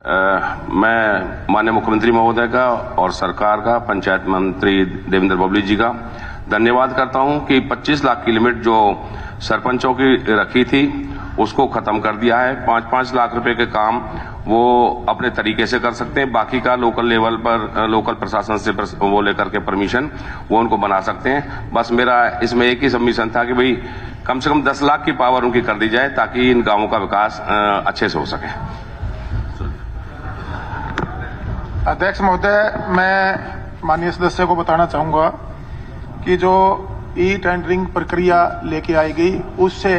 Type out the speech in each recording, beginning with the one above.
मैं माननीय मुख्यमंत्री महोदय का और सरकार का, पंचायत मंत्री देवेंद्र बबली जी का धन्यवाद करता हूं कि 25 लाख की लिमिट जो सरपंचों की रखी थी उसको खत्म कर दिया है। 5-5 लाख रुपए के काम वो अपने तरीके से कर सकते हैं, बाकी का लोकल लेवल पर लोकल प्रशासन से वो लेकर के परमिशन वो उनको बना सकते हैं। बस मेरा इसमें एक ही सबमिशन था कि भाई कम से कम 10 लाख की पावर उनकी कर दी जाए ताकि इन गांवों का विकास अच्छे से हो सके। अध्यक्ष महोदय, मैं माननीय सदस्य को बताना चाहूंगा कि जो ई टेंडरिंग प्रक्रिया लेके आई गई उससे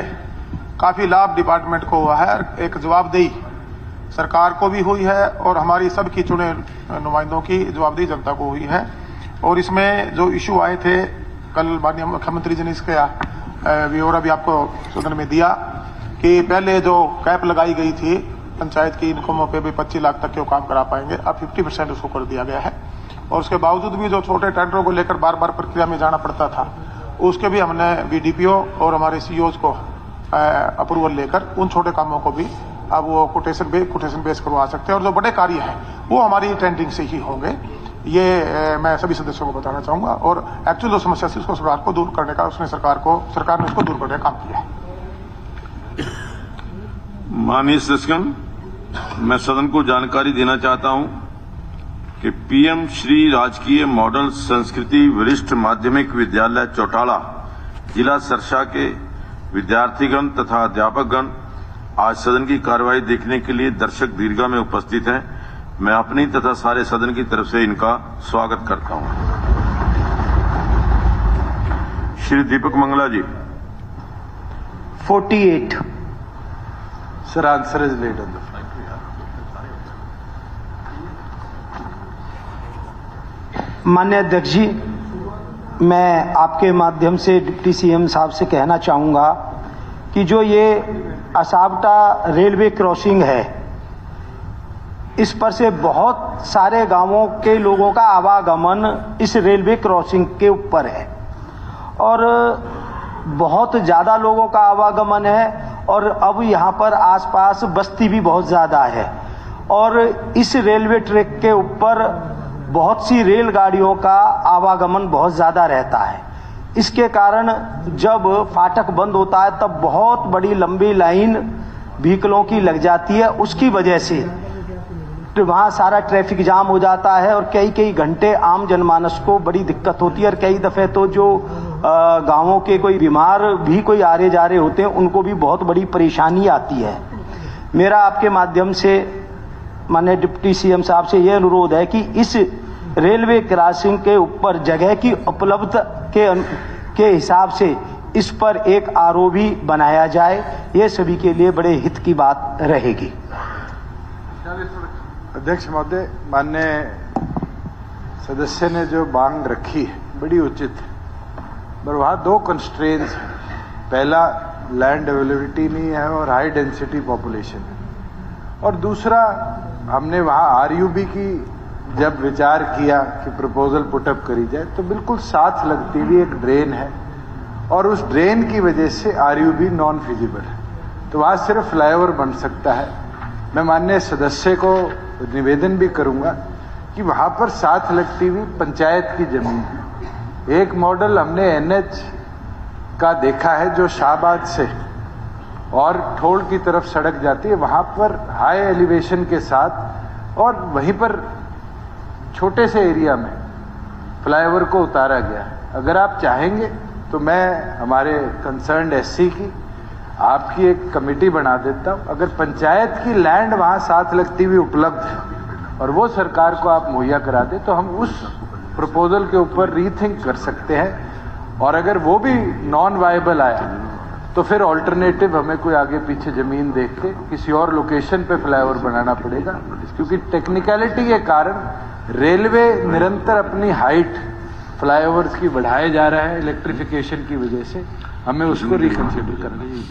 काफी लाभ डिपार्टमेंट को हुआ है। एक जवाबदेही सरकार को भी हुई है और हमारी सबकी चुने नुमाइंदों की जवाबदेही जनता को हुई है। और इसमें जो इशू आए थे कल माननीय मुख्यमंत्री जी ने इसका ब्यौरा भी आपको सदन में दिया कि पहले जो कैप लगाई गई थी पंचायत की इनकमों पे भी 25 लाख तक के वो काम करा पाएंगे, अब 50% उसको कर दिया गया है। और उसके बावजूद भी जो छोटे टेंडरों को लेकर बार बार प्रक्रिया में जाना पड़ता था उसके भी हमने बीडीपीओ और हमारे सीईओज को अप्रूवल लेकर उन छोटे कामों को भी अब वो कोटेशन बेस करवा सकते हैं और जो बड़े कार्य हैं वो हमारी टेंडरिंग से ही होंगे। ये मैं सभी सदस्यों को बताना चाहूंगा। और एक्चुअल जो समस्या थी उसको सरकार को दूर करने का सरकार ने उसको दूर करने का काम किया है। माननीय सदस्यगण, मैं सदन को जानकारी देना चाहता हूं कि पीएम श्री राजकीय मॉडल संस्कृति वरिष्ठ माध्यमिक विद्यालय चौटाला जिला सरसा के विद्यार्थीगण तथा अध्यापकगण आज सदन की कार्यवाही देखने के लिए दर्शक दीर्घा में उपस्थित हैं। मैं अपनी तथा सारे सदन की तरफ से इनका स्वागत करता हूं। श्री दीपक मंगला जी। 48. Sir, answer is laid on the floor. माननीय अध्यक्ष जी, मैं आपके माध्यम से डिप्टी सीएम साहब से कहना चाहूँगा कि जो ये असाबटा रेलवे क्रॉसिंग है इस पर से बहुत सारे गांवों के लोगों का आवागमन इस रेलवे क्रॉसिंग के ऊपर है और बहुत ज़्यादा लोगों का आवागमन है और अब यहाँ पर आसपास बस्ती भी बहुत ज़्यादा है और इस रेलवे ट्रैक के ऊपर बहुत सी रेलगाड़ियों का आवागमन बहुत ज़्यादा रहता है। इसके कारण जब फाटक बंद होता है तब बहुत बड़ी लंबी लाइन व्हीकलों की लग जाती है। उसकी वजह से तो वहाँ सारा ट्रैफिक जाम हो जाता है और कई घंटे आम जनमानस को बड़ी दिक्कत होती है और कई दफ़े तो जो गांवों के कोई बीमार भी कोई आ रहे जा रहे होते हैं उनको भी बहुत बड़ी परेशानी आती है। मेरा आपके माध्यम से माननीय डिप्टी सीएम साहब से ये अनुरोध है कि इस रेलवे क्रॉसिंग के ऊपर जगह की उपलब्धता के हिसाब से इस पर एक आरओबी बनाया जाए। ये सभी के लिए बड़े हित की बात रहेगी। अध्यक्ष महोदय, माननीय सदस्य ने जो मांग रखी है बड़ी उचित है, पर वहाँ दो कंस्ट्रेंट्स हैं। पहला, लैंड अवेलेबिलिटी नहीं है और हाई डेंसिटी पॉपुलेशन है, और दूसरा हमने वहाँ आरयूबी की जब विचार किया कि प्रपोजल पुटअप करी जाए तो बिल्कुल साथ लगती हुई एक ड्रेन है और उस ड्रेन की वजह से आरयूबी नॉन फिजिबल है, तो वहाँ सिर्फ फ्लाईओवर बन सकता है। मैं माननीय सदस्य को निवेदन भी करूंगा कि वहाँ पर साथ लगती हुई पंचायत की जमीन है। एक मॉडल हमने एनएच का देखा है जो शाहबाद से और ठोड़ की तरफ सड़क जाती है, वहाँ पर हाई एलिवेशन के साथ और वहीं पर छोटे से एरिया में फ्लाईओवर को उतारा गया है। अगर आप चाहेंगे तो मैं हमारे कंसर्न्ड एससी की आपकी एक कमेटी बना देता हूँ। अगर पंचायत की लैंड वहाँ साथ लगती हुई उपलब्ध है और वो सरकार को आप मुहैया करा दे तो हम उस प्रपोजल के ऊपर रीथिंक कर सकते हैं। और अगर वो भी नॉन वायबल आया तो फिर ऑल्टरनेटिव हमें कोई आगे पीछे जमीन देख के किसी और लोकेशन पे फ्लाईओवर बनाना पड़ेगा, क्योंकि टेक्निकलिटी के कारण रेलवे निरंतर अपनी हाइट फ्लाईओवर्स की बढ़ाए जा रहा है इलेक्ट्रिफिकेशन की वजह से। हमें उसको रिकंसिडर करना चाहिए।